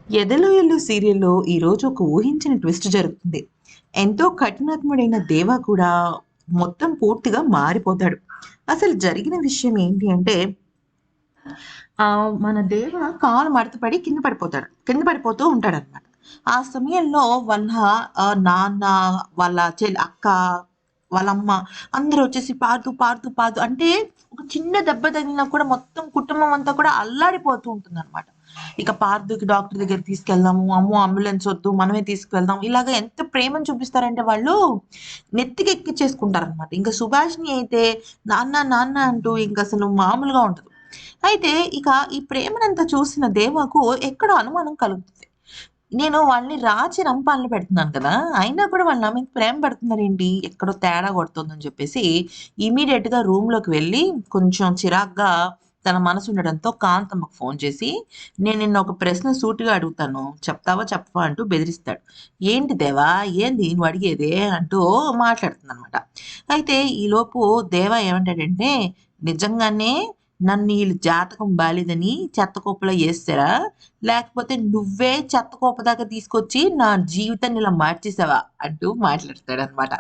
'ఎదలో ఎల్లు' సీరియల్‌లో ఈరోజు ఒక ఊహించని ట్విస్ట్ జరుగుతుంది. ఎంతో కఠినాత్ముడైన దేవ కూడా మొత్తం పూర్తిగా మారిపోతాడు. అసలు జరిగిన విషయం ఏంటి అంటే మన దేవ కాలు మడతపడి కింద పడిపోతాడు. కింద పడిపోతూ ఉంటాడనమాట. ఆ సమయంలో వాళ్ళ నాన్న, వాళ్ళ అక్క, వాళ్ళమ్మ అందరూ వచ్చేసి పార్దు, పార్దు, పార్దు అంటే ఒక చిన్న దెబ్బ తగిలినా కూడా మొత్తం కుటుంబం అంతా కూడా అల్లాడిపోతూ ఉంటుందనమాట. ఇక పార్థుకి డాక్టర్ దగ్గరికి తీసుకెళ్దాము. అమ్మో! అంబులెన్స్ వద్దు. మనమే తీసుకువెళ్దాం. ఇలాగ ఎంత ప్రేమను చూపిస్తారంటే వాళ్ళు నెత్తికెక్కిచ్చేసుకుంటారనమాట. ఇంక సుభాషిణి అయితే నాన్న, నాన్న అంటూ ఇంకసలు మామూలుగా ఉండదు. అయితే ఇక ఈ ప్రేమనంతా చూసిన దేవకు ఎక్కడో అనుమానం కలుగుతుంది. నేను వాళ్ళని రాచి రంపానలో పెడుతున్నాను కదా! అయినా కూడా వాళ్ళు నా మీద ప్రేమ పెడుతున్నారేంటి? ఎక్కడో తేడా కొడుతుందని చెప్పేసి ఇమ్మీడియేట్‌గా రూమ్‌లోకి వెళ్ళి కొంచెం చిరాగ్గా తన మనసు ఉండడంతో కాంతమ్మకు ఫోను చేసి, "నేను నిన్నొక ప్రశ్న సూటిగా అడుగుతాను. చెప్తావా? చెప్పవా?" అంటూ బెదిరిస్తాడు. "ఏంటి దేవా? ఏంది నువ్వు అడిగేది?" అంటూ మాట్లాడుతుందనమాట. అయితే ఈలోపు దేవ ఏమంటాడంటే, "నిజంగానే నన్ను ఈళ్ళు జాతకం బాలేదని చెత్తకుప్పలో యేసేసారా? లేకపోతే నువ్వే చెత్తకుప్ప దాకా తీసుకొచ్చి నా జీవితాన్ని ఇలా మార్చేసావా?" అంటూ మాట్లాడతాడనమాట.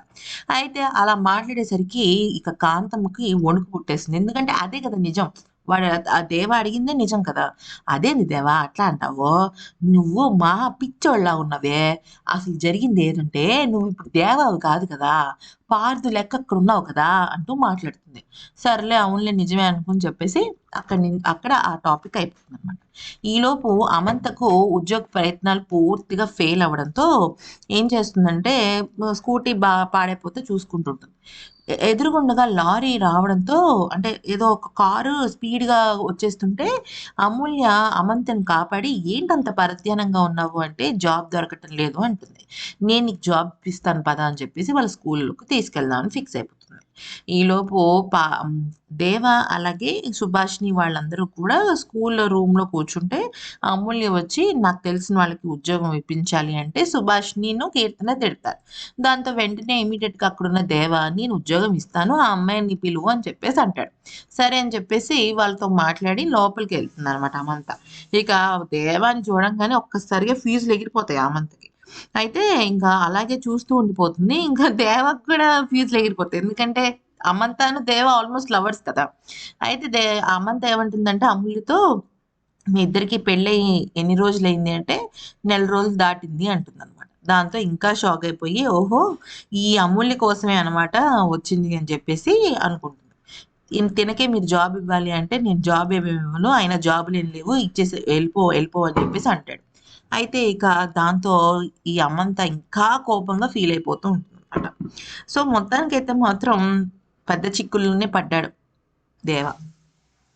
అయితే అలా మాట్లాడేసరికి ఇక కాంతమ్మకి వణుకు పుట్టేసింది. ఎందుకంటే అదే కదా నిజం. వాడు ఆ దేవ అడిగిందే నిజం కదా! "అదేంది దేవా అట్లా అంటావు? నువ్వు మహా పిచ్చోడిలా ఉన్నవే. అసలు జరిగిందేంటంటే నువ్విప్పుడు దేవవి కాదు కదా! పార్థు లెక్క అక్కడున్నావు కదా!" అంటూ మాట్లాడుతుంది. సర్లే అవునులే నిజమే అనుకుని చెప్పేసి అక్కడ ఆ టాపిక్ అయిపోతుందనమాట. ఈలోపు అమంతకు ఉద్యోగ ప్రయత్నాలు పూర్తిగా ఫెయిల్ అవ్వడంతో ఏం చేస్తుందంటే స్కూటీ పాడైపోతే చూసుకుంటుంటుంది. ఎదురుగుండగా లారీ రావడంతో అంటే ఏదో ఒక కారు స్పీడ్‌గా వచ్చేస్తుంటే అమూల్య అమంతని కాపాడి "ఏంటంత పరధ్యానంగా ఉన్నావు" అంటే "జాబ్ దొరకటం లేదు" అంటుంది. "నేను నీకు జాబ్ ఇప్పిస్తాను పద" అని చెప్పేసి వాళ్ళ స్కూల్‌లోకి తీసుకెళ్దామని ఫిక్స్ అయిపోతుంది. ఈలోపు దేవ అలాగే సుభాషిణి వాళ్ళందరూ కూడా స్కూల్ రూమ్‌లో కూర్చుంటే అమూల్య వచ్చి నాకు తెలిసిన వాళ్ళకి ఉద్యోగం ఇప్పించాలి అంటే సుభాషినిను, కీర్తన తిడతారు. దాంతో వెంటనే ఇమ్మీడియేట్‌గా అక్కడున్న దేవ నేను ఉద్యోగం ఇస్తాను. ఆ అమ్మాయిని పిలువు అని చెప్పేసి అంటాడు. సరే అని చెప్పేసి వాళ్ళతో మాట్లాడి లోపలికెళ్తుందనమాట అమంత. ఇక దేవాని చూడంగానే ఒక్కసారిగా ఫీజులు ఎగిరిపోతాయి అమంతకి. అయితే ఇంకా అలాగే చూస్తూ ఉండిపోతుంది. ఇంకా దేవకి కూడా ఫీజులు ఎగిరిపోతాయి. ఎందుకంటే అమంతాను, దేవ ఆల్‌మోస్ట్ లవర్స్ కదా! అయితే అమంత ఏమంటుందంటే అమూల్యతో మీ ఇద్దరికీ పెళ్లయ్యి ఎన్ని రోజులయింది అంటే, నెల రోజులు దాటింది అంటుందనమాట. దాంతో ఇంకా షాక్ అయిపోయి, ఓహో! ఈ అమూల్య కోసమే అనమాట వచ్చింది అని చెప్పేసి అనుకుంటుంది. తినకే మీరు జాబ్ ఇవ్వాలి అంటే, నేను జాబ్ ఏమి ఇవ్వను. అయినా జాబులేం లేవు. ఇచ్చేసి ఎళ్ళిపో అని చెప్పేసి అంటాడు. అయితే ఇక దాంతో ఈ అమ్మంతా ఇంకా కోపంగా ఫీల్ అయిపోతూ ఉంటుందనమాట. సో, మొత్తానికైతే మాత్రం పెద్ద చిక్కుల్లోనే పడ్డాడు దేవ.